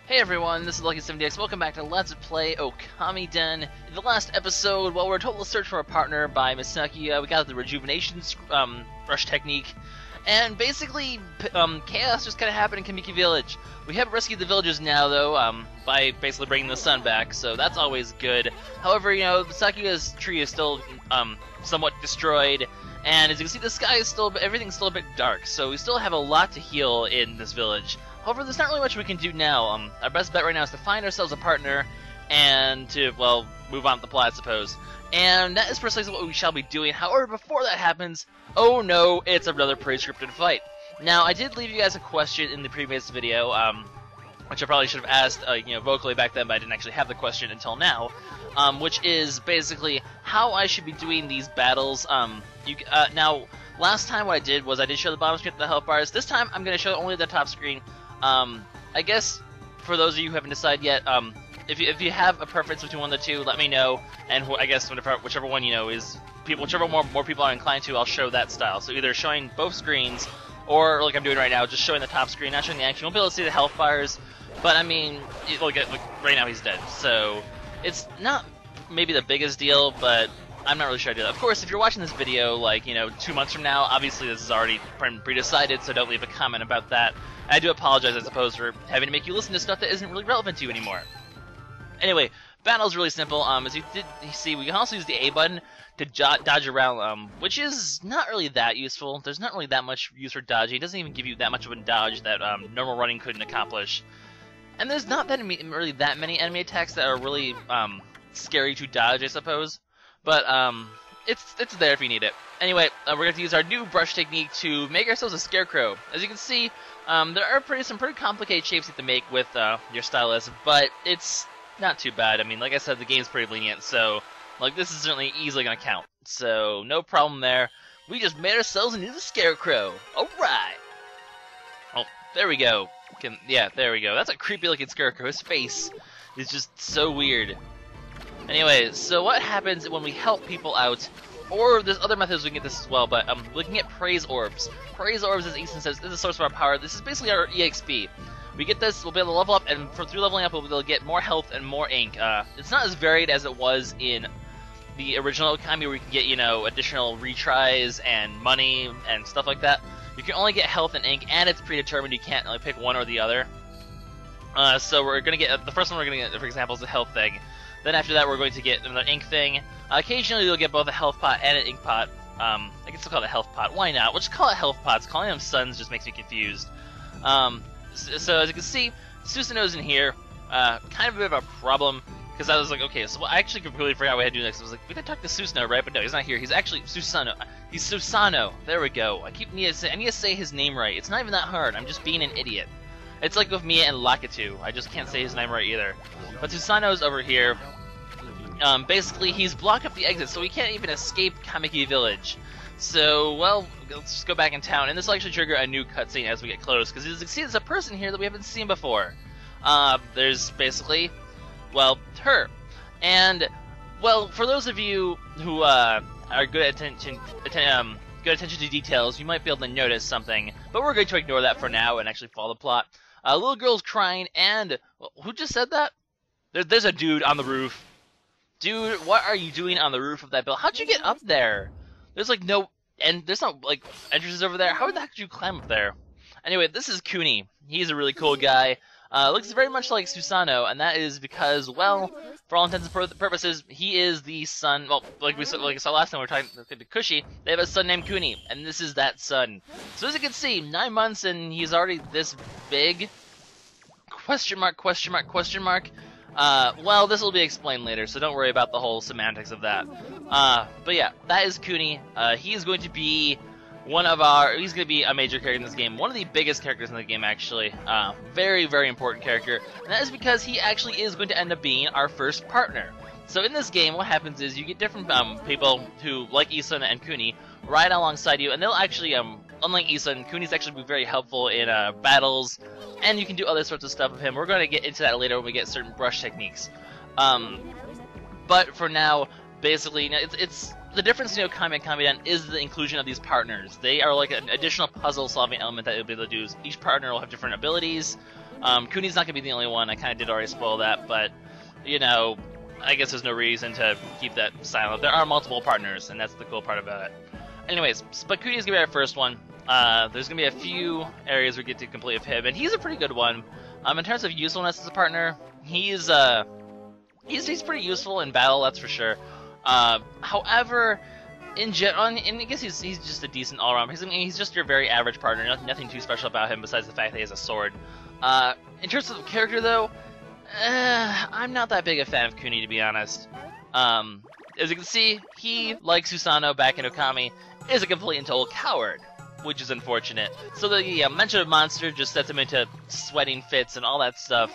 Hey everyone, this is LuckySevenDX. Welcome back to Let's Play Okamiden. In the last episode, while we were told to search for a partner by Misaki, we got the rejuvenation brush technique, and basically, chaos just kind of happened in Kamiki Village. We have rescued the villagers now, though, by basically bringing the sun back, so that's always good. However, you know, Sakuga's tree is still somewhat destroyed, and as you can see, the sky is still, everything's still a bit dark, so we still have a lot to heal in this village. However, there's not really much we can do now. Our best bet right now is to find ourselves a partner and to, well, move on with the plot, I suppose. And that is precisely what we shall be doing. However, before that happens, oh no, it's another pre-scripted fight. Now, I did leave you guys a question in the previous video, which I probably should have asked, vocally back then, but I didn't actually have the question until now, which is basically how I should be doing these battles. Now, last time what I did was I did show the bottom screen with the health bars. This time, I'm going to show only the top screen. I guess for those of you who haven't decided yet, if you have a preference between one of the two, let me know, and I guess whichever one is whichever more people are inclined to, I'll show that style. So either showing both screens, or like I'm doing right now, just showing the top screen, not showing the action. You won't be able to see the health bars, but I mean, look, right now he's dead, so it's not maybe the biggest deal, but I'm not really sure I do that. Of course, if you're watching this video, 2 months from now, obviously this is already pre-decided, so don't leave a comment about that. I do apologize, I suppose, for having to make you listen to stuff that isn't really relevant to you anymore. Anyway, battle's really simple. As you did see, we can also use the A button to dodge around, which is not really that useful. There's not really that much use for dodging. It doesn't even give you that much of a dodge that normal running couldn't accomplish. And there's not really that many enemy attacks that are really scary to dodge, I suppose. But it's there if you need it. Anyway, we're going to use our new brush technique to make ourselves a scarecrow. As you can see, there are some pretty complicated shapes you have to make with your stylus, but it's not too bad. I mean, like I said, the game's pretty lenient, so this is certainly easily going to count. So no problem there. We just made ourselves into the scarecrow. All right. Oh, there we go. Yeah, there we go. That's a creepy looking scarecrow. His face is just so weird. Anyway, so what happens when we help people out, or there's other methods we can get this as well, but looking at praise orbs. Praise orbs, as Issun says, is a source of our power. This is basically our EXP. We get this, we'll be able to level up, and through leveling up, we'll be able to get more health and more ink. It's not as varied as it was in the original Okami, where we can get, additional retries and money and stuff like that. You can only get health and ink, and it's predetermined. You can't pick one or the other. So we're going to get, the first one we're going to get, for example, is the health thing. Then after that, we're going to get another ink thing. Occasionally, you'll get both a health pot and an ink pot. I guess we'll call it a health pot. Why not? We'll just call it health pots. Calling them suns just makes me confused. So as you can see, Susanoo's in here. Kind of a bit of a problem, because I was like, okay, so I actually completely forgot what I had to do next. I was like, we did talk to Susanoo, right? But no, he's not here. He's actually Susanoo. He's Susanoo. There we go. I need to say his name right. It's not even that hard. I'm just being an idiot. It's like with Mia and Lakitu. I just can't say his name right either. But Susanoo's over here. Basically, he's blocking up the exit, so we can't even escape Kamiki Village. So, well, let's just go back in town, and this will actually trigger a new cutscene as we get close, because as you can see, there's a person here that we haven't seen before. There's basically, well, her. And, well, for those of you who are good at attention to details, you might be able to notice something, but we're going to ignore that for now and actually follow the plot. A little girl's crying, and well, who just said that? There's a dude on the roof. Dude, what are you doing on the roof of that building? How'd you get up there? There's there's no entrances over there. How the heck did you climb up there? Anyway, this is Kuni. He's a really cool guy. Looks very much like Susanoo, and that is because, well, for all intents and purposes, he is the son. Well, like we saw last time we were talking to Kushi, they have a son named Kuni, and this is that son. So as you can see, 9 months and he's already this big. Question mark, question mark, question mark. Well, this will be explained later, so don't worry about the whole semantics of that. But yeah, that is Kuni. He is going to be he's going to be a major character in this game. One of the biggest characters in the game, actually. Very, very important character. And that is because he actually is going to end up being our first partner. So in this game, what happens is you get different people who, like Issun and Kuni, ride alongside you, and they'll actually, unlike Issun, Kuni's actually be very helpful in battles, and you can do other sorts of stuff with him. We're going to get into that later when we get certain brush techniques. But for now, basically, it's the difference in Okami and Okamiden is the inclusion of these partners. They are like an additional puzzle-solving element that you'll be able to do. Each partner will have different abilities. Kuni's not going to be the only one. I kind of did already spoil that, but, you know, I guess there's no reason to keep that silent. There are multiple partners, and that's the cool part about it. Anyways, but Kuni's going to be our first one. There's going to be a few areas we get to complete with him, and he's a pretty good one. In terms of usefulness as a partner, he's pretty useful in battle, that's for sure. However, in general, and I guess he's just a decent all-around. He's just your very average partner. Nothing too special about him besides the fact that he has a sword. In terms of character, though, I'm not that big a fan of Kuni, to be honest. As you can see, he, like Susanoo back in Okami, is a complete and total coward, which is unfortunate. So the mention of monster just sets him into sweating fits and all that stuff.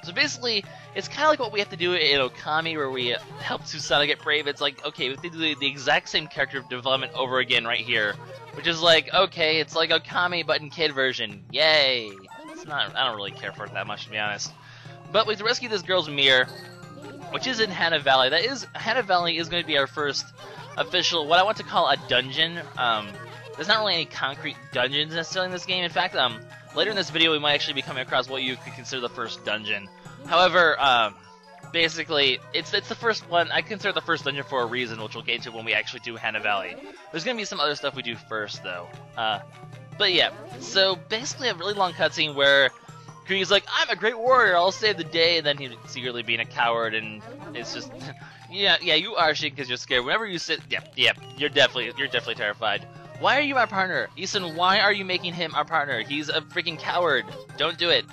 So basically, it's kind of like what we have to do in Okami, where we help Susanoo get brave. It's like, okay, we have to do the exact same character development over again right here. Which is like, okay, it's like Okami, but in kid version. Yay! I don't really care for it that much, to be honest. But we have to rescue this girl's mirror, which is in Hana Valley. Hana Valley is going to be our first official, what I want to call a dungeon. There's not really any concrete dungeons necessarily in this game. In fact, later in this video, we might actually be coming across what you could consider the first dungeon. However, basically, it's the first one. I consider the first dungeon for a reason, which we'll get into when we actually do Hana Valley. There's going to be some other stuff we do first, though. But yeah, so basically a really long cutscene where Kuni's like, I'm a great warrior, I'll save the day, and then he's secretly being a coward, and it's just, yeah, you are shaking because you're scared. Whenever you sit, yeah, you're definitely terrified. Why are you my partner? Issun, why are you making him our partner? He's a freaking coward. Don't do it.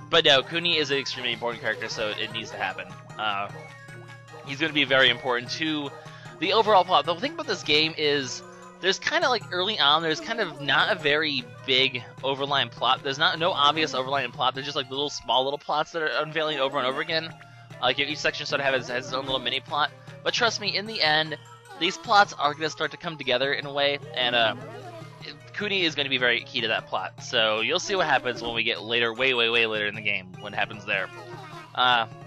But no, Kuni is an extremely important character, so it needs to happen. He's going to be very important to the overall plot. The thing about this game is, there's kind of like early on, there's kind of not a very big overlying plot. There's no obvious overlying plot. There's just like small little plots that are unveiling over and over again. Like each section sort of has its own little mini plot. But trust me, in the end, these plots are going to start to come together in a way, and Kuni is going to be very key to that plot. So you'll see what happens when we get later, way later in the game, what happens there.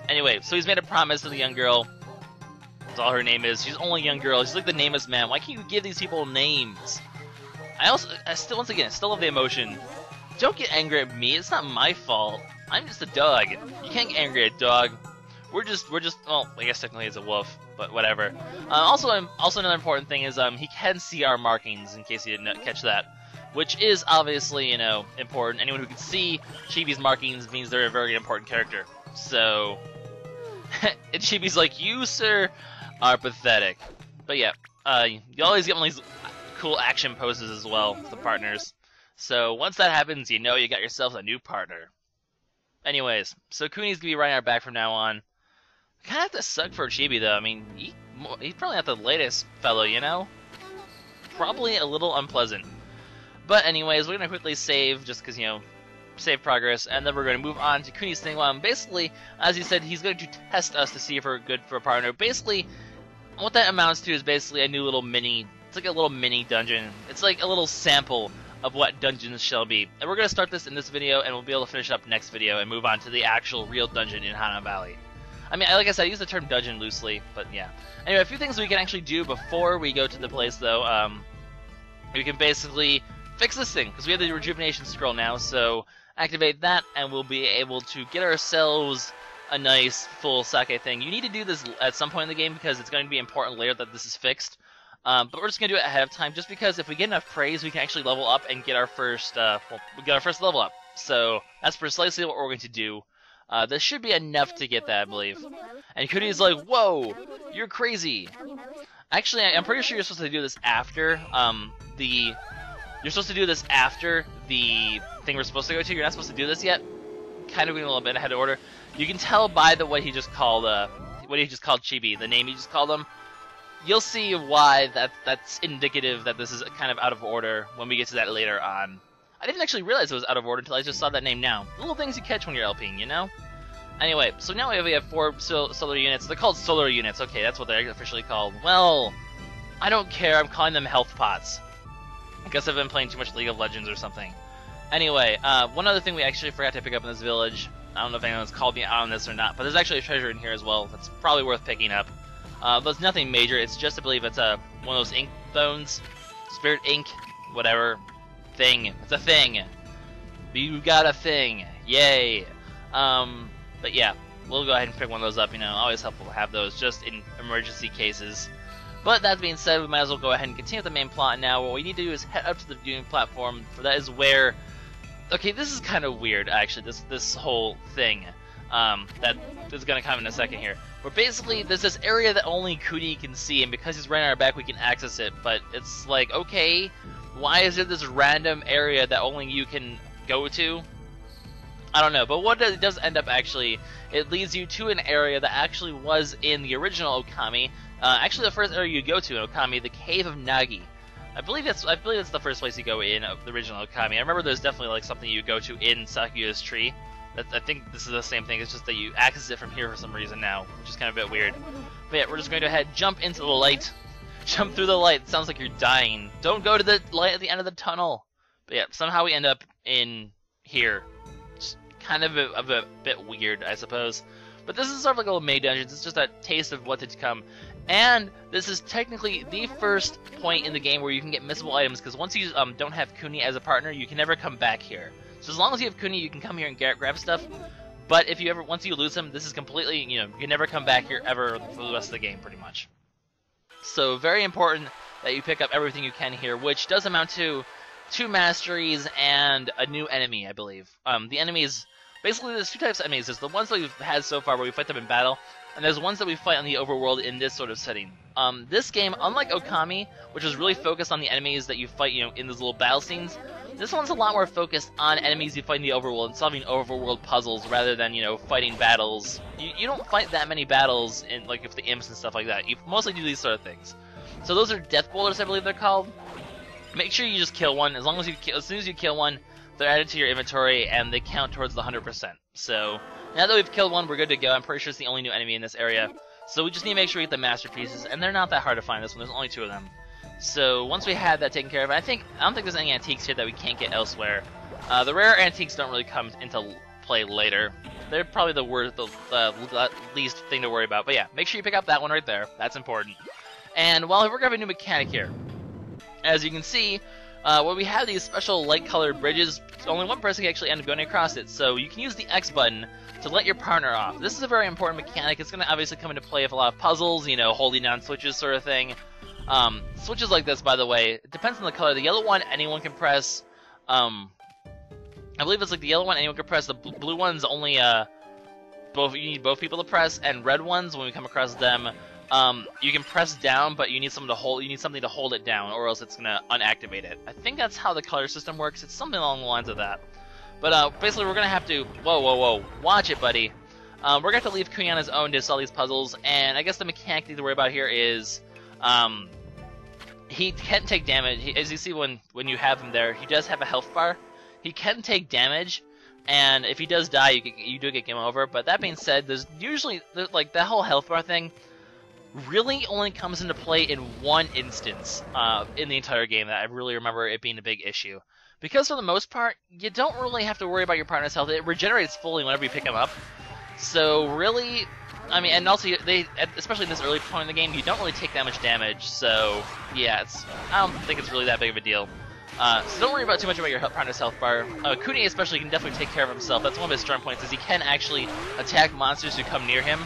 Anyway, so he's made a promise to the young girl. That's all her name is. She's only a young girl. She's like the nameless man. Why can't you give these people names? I still love the emotion. Don't get angry at me. It's not my fault. I'm just a dog. You can't get angry at a dog. We're just. Well, I guess technically it's a wolf, but whatever. Also another important thing is he can see our markings in case you didn't catch that, which is obviously important. Anyone who can see Chibi's markings means they're a very important character. So, and Chibi's like, you sir are pathetic. But yeah, you always get one of these cool action poses as well with the partners. So once that happens, you know you got yourself a new partner. Anyways, so Kuni's gonna be riding our back from now on. Kind of have to suck for Chibi though. I mean, he's probably not the latest fellow, you know? Probably a little unpleasant. But anyways, we're gonna quickly save just because, save progress, and then we're going to move on to Kuni's thing. Basically, as he said, he's going to test us to see if we're good for a partner. Basically, what that amounts to is basically a new little it's like a little mini dungeon. It's like a little sample of what dungeons shall be. And we're going to start this in this video, and we'll be able to finish up next video and move on to the actual real dungeon in Hana Valley. I mean, like I said, I use the term dungeon loosely, but yeah. Anyway, a few things we can actually do before we go to the place, though. We can basically fix this thing, because we have the rejuvenation scroll now, so activate that, and we'll be able to get ourselves a nice full sake thing. You need to do this at some point in the game because it's going to be important later that this is fixed. But we're just going to do it ahead of time, just because if we get enough praise, we can actually level up and get our first, level up. So that's precisely what we're going to do. This should be enough to get that, I believe. And Kuni's like, whoa, you're crazy. Actually, I'm pretty sure you're supposed to do this after, You're supposed to do this after the thing we're supposed to go to. You're not supposed to do this yet. Kind of being a little bit ahead of order. You can tell by the way he just called Chibi, the name he just called him. You'll see why that's indicative that this is kind of out of order when we get to that later on. I didn't actually realize it was out of order until I just saw that name now. Little things you catch when you're LPing, you know? Anyway, so now we have 4 solar units. They're called solar units. Okay, that's what they're officially called. Well, I don't care. I'm calling them health pots. I guess I've been playing too much League of Legends or something. Anyway, one other thing we actually forgot to pick up in this village. I don't know if anyone's called me out on this or not, but there's actually a treasure in here as well that's probably worth picking up. But it's nothing major. It's just, I believe, it's one of those ink bones. Spirit ink, whatever. Thing. It's a thing. You got a thing. Yay! But yeah, we'll go ahead and pick one of those up. You know, always helpful to have those just in emergency cases. But that being said, we might as well go ahead and continue with the main plot now. What we need to do is head up to the viewing platform, for that is where... Okay, this is kind of weird, actually, this whole thing. That is going to come in a second here. Where basically, there's this area that only Kuni can see, and because he's right on our back, we can access it. But it's like, okay, why is there this random area that only you can go to? I don't know, but what it does end up actually, it leads you to an area that actually was in the original Okami. Actually, the first area you go to in Okami, the Cave of Nagi. I believe that's the first place you go in the original Okami. I remember there's definitely like something you go to in Sakuya's tree. I think this is the same thing. It's just that you access it from here for some reason now, which is kind of a bit weird. But yeah, we're just going to go ahead, jump into the light, jump through the light. It sounds like you're dying. Don't go to the light at the end of the tunnel. But yeah, somehow we end up in here. Just kind of a bit weird, I suppose. But this is sort of like a little maid dungeons. It's just a taste of what to come. And this is technically the first point in the game where you can get missable items, because once you don't have Kuni as a partner, you can never come back here. So as long as you have Kuni, you can come here and grab stuff. But if you once you lose him, this is completely, you can never come back here ever for the rest of the game, pretty much. So very important that you pick up everything you can here, which does amount to 2 masteries and a new enemy, I believe. The enemies, basically there's 2 types of enemies. There's the ones that we've had so far where we fight them in battle, and there's ones that we fight on the overworld in this sort of setting. This game, unlike Okami, which is really focused on the enemies that you fight, in those little battle scenes, this one's a lot more focused on enemies you fight in the overworld and solving overworld puzzles rather than, fighting battles. You don't fight that many battles in, like, with the imps and stuff like that. You mostly do these sort of things. So those are death bowlers, I believe they're called. Make sure you just kill one. As soon as you kill one, they're added to your inventory and they count towards the 100%. So now that we've killed one, we're good to go. I'm pretty sure it's the only new enemy in this area. So we just need to make sure we get the masterpieces, and they're not that hard to find this one. There's only 2 of them. So once we have that taken care of, I don't think there's any antiques here that we can't get elsewhere. The rare antiques don't really come into play later. They're probably the least thing to worry about. But yeah, make sure you pick up that one right there. That's important. And while we're grabbing a new mechanic here, as you can see, where we have these special light-colored bridges, only one person can actually end up going across it. So you can use the X button to let your partner off. This is a very important mechanic. It's going to obviously come into play with a lot of puzzles, holding down switches sort of thing. Switches like this, by the way, it depends on the color. The yellow one, anyone can press. I believe it's like the yellow one, anyone can press. The blue one's only, you need both people to press, and red ones, when we come across them, you can press down, but you need something to hold it down, or else it's gonna unactivate it. I think that's how the color system works. It's something along the lines of that. But basically, we're gonna have to. Whoa! Watch it, buddy. We're gonna have to leave Kuni on his own to solve these puzzles, and I guess the mechanic you need to worry about here is, he can take damage. As you see when you have him there, he does have a health bar. He can take damage, and if he does die, you do get game over. But that being said, there's usually like that whole health bar thing really only comes into play in one instance in the entire game that I really remember it being a big issue. Because for the most part, you don't really have to worry about your partner's health. It regenerates fully whenever you pick him up. So really, I mean, and also especially in this early point in the game, you don't really take that much damage. So yeah, I don't think it's really that big of a deal. So don't worry about too much about your partner's health bar. Kuni especially can definitely take care of himself. That's one of his strong points, is he can actually attack monsters who come near him,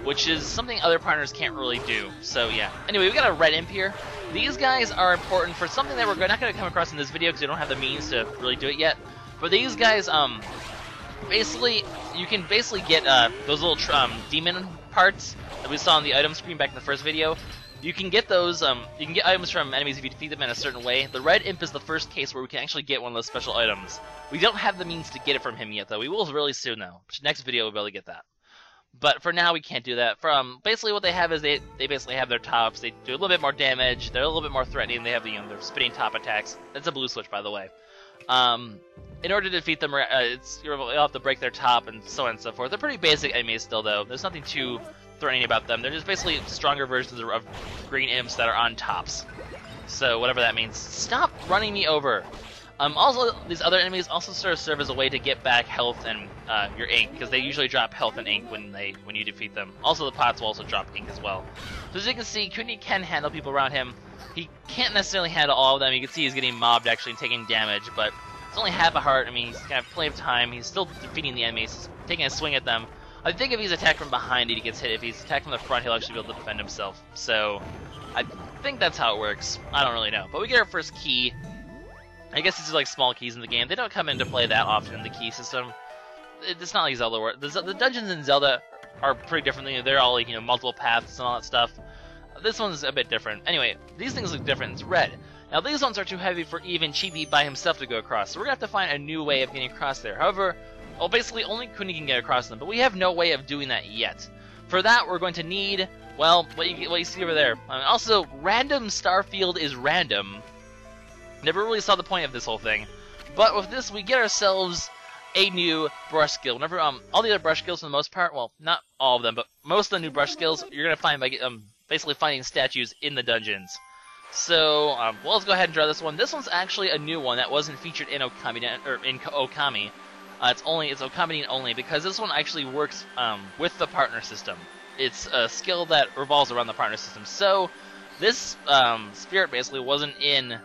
which is something other partners can't really do. So yeah. Anyway, we got a red imp here. These guys are important for something that we're not going to come across in this video because we don't have the means to really do it yet. But these guys, basically, you can basically get those little demon parts that we saw on the item screen back in the first video. You can get those, you can get items from enemies if you defeat them in a certain way. The red imp is the first case where we can actually get one of those special items. We don't have the means to get it from him yet, though. We will really soon, though. Next video, we'll be able to get that. But for now, we can't do that. Basically, what they have is they basically have their tops. They do a little bit more damage. They're a little bit more threatening. They have their spinning top attacks. That's a blue switch, by the way. In order to defeat them, you'll have to break their top and so on and so forth. They're pretty basic enemies still, though. There's nothing too threatening about them. They're just basically stronger versions of green imps that are on tops. So whatever that means. Stop running me over. Also, these other enemies also sort of serve as a way to get back health and your ink, because they usually drop health and ink when you defeat them. Also, the pots will also drop ink as well. So as you can see, Kuni can handle people around him. He can't necessarily handle all of them. You can see he's getting mobbed actually and taking damage, but It's only half a heart. I mean, he's got plenty of time. He's still defeating the enemies. He's taking a swing at them. I think if he's attacked from behind, he gets hit. If he's attacked from the front, he'll actually be able to defend himself. So, I think that's how it works. I don't really know. But we get our first key. I guess these are like small keys in the game. They don't come into play that often in the key system. It's not like Zelda where the dungeons in Zelda are pretty different. They're all like, you know, multiple paths and all that stuff. This one's a bit different. Anyway, these things look different. It's red. Now these ones are too heavy for even Chibi by himself to go across, so we're gonna have to find a new way of getting across there. However, well, basically only Kuni can get across them, but we have no way of doing that yet. For that, we're going to need, well, what you see over there. Also, random Starfield is random. Never really saw the point of this whole thing. But with this, we get ourselves a new brush skill. Whenever all the other brush skills, for the most part, well, not all of them, but most of the new brush skills, you're gonna find by basically finding statues in the dungeons. So, well, let's go ahead and draw this one. This one's actually a new one that wasn't featured in Okamiden, or in Okami. It's Okamiden only, because this one actually works with the partner system. It's a skill that revolves around the partner system. So, this spirit basically wasn't in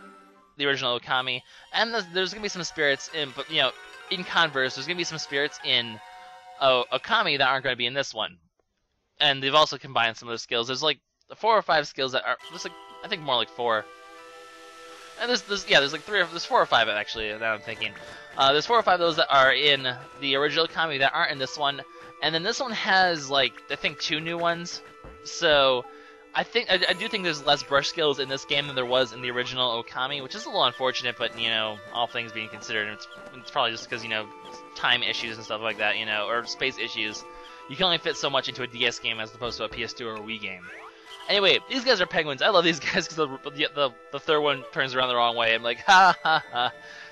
the original Okami, and there's gonna be some spirits in, but you know, in converse, there's gonna be some spirits in Okami that aren't gonna be in this one. And they've also combined some of those skills. There's like 4 or 5 skills that are just like, I think more like 4. And there's like 4 or 5 actually that I'm thinking. There's 4 or 5 of those that are in the original Okami that aren't in this one, and then this one has like I think 2 new ones. So I do think there's less brush skills in this game than there was in the original Okami, which is a little unfortunate, but you know, all things being considered, it's probably just because, you know, time issues and stuff like that, you know, or space issues. You can only fit so much into a DS game as opposed to a PS2 or a Wii game. Anyway, these guys are penguins. I love these guys because the third one turns around the wrong way. I'm like, ha ha ha.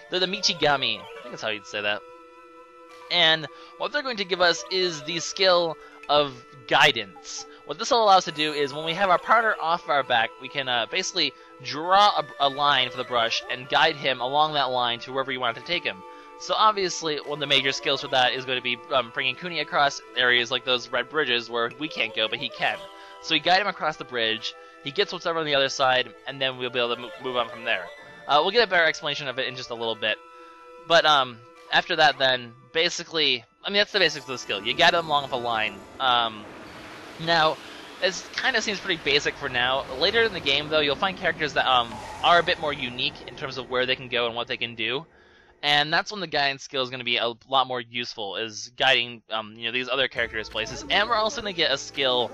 They're the Michigami. I think that's how you'd say that. And what they're going to give us is the skill of guidance. What this will allow us to do is when we have our partner off our back, we can basically draw a line for the brush and guide him along that line to wherever you want to take him. So obviously, one of the major skills for that is going to be bringing Kuni across areas like those red bridges where we can't go, but he can. So we guide him across the bridge, he gets what's over on the other side, and then we'll be able to move on from there. We'll get a better explanation of it in just a little bit. But after that then, basically, I mean, that's the basics of the skill. You guide him along with a line. Now, this kind of seems pretty basic for now. Later in the game, though, you'll find characters that are a bit more unique in terms of where they can go and what they can do. And that's when the guidance skill is going to be a lot more useful, is guiding you know, these other characters places. And we're also going to get a skill,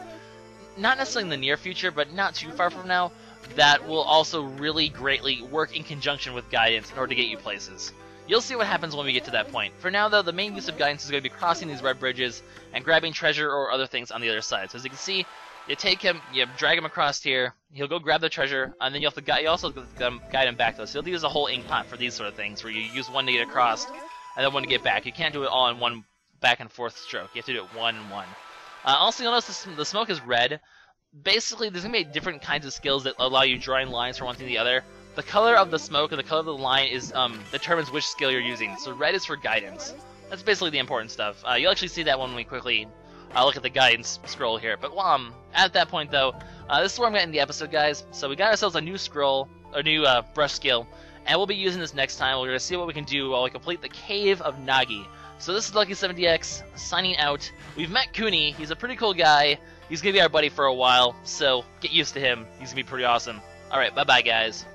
not necessarily in the near future, but not too far from now, that will also really greatly work in conjunction with guidance in order to get you places. You'll see what happens when we get to that point. For now, though, the main use of guidance is going to be crossing these red bridges and grabbing treasure or other things on the other side. So as you can see, you take him, you drag him across here, he'll go grab the treasure, and then you also guide him back, though. So you'll use a whole ink pot for these sort of things, where you use one to get across, and then one to get back. You can't do it all in one back and forth stroke. You have to do it one and one. Also, you'll notice the smoke is red. Basically, there's going to be different kinds of skills that allow you drawing lines from one to the other. The color of the smoke and the color of the line is determines which skill you're using. So red is for guidance. That's basically the important stuff. You'll actually see that when we quickly look at the guidance scroll here. But at that point, though, this is where I'm going to end the episode, guys. So we got ourselves a new scroll, a new brush skill, and we'll be using this next time. We're going to see what we can do while we complete the Cave of Nagi. So this is LuckySevenDX signing out. We've met Kuni. He's a pretty cool guy. He's going to be our buddy for a while, so get used to him. He's going to be pretty awesome. Alright, bye-bye, guys.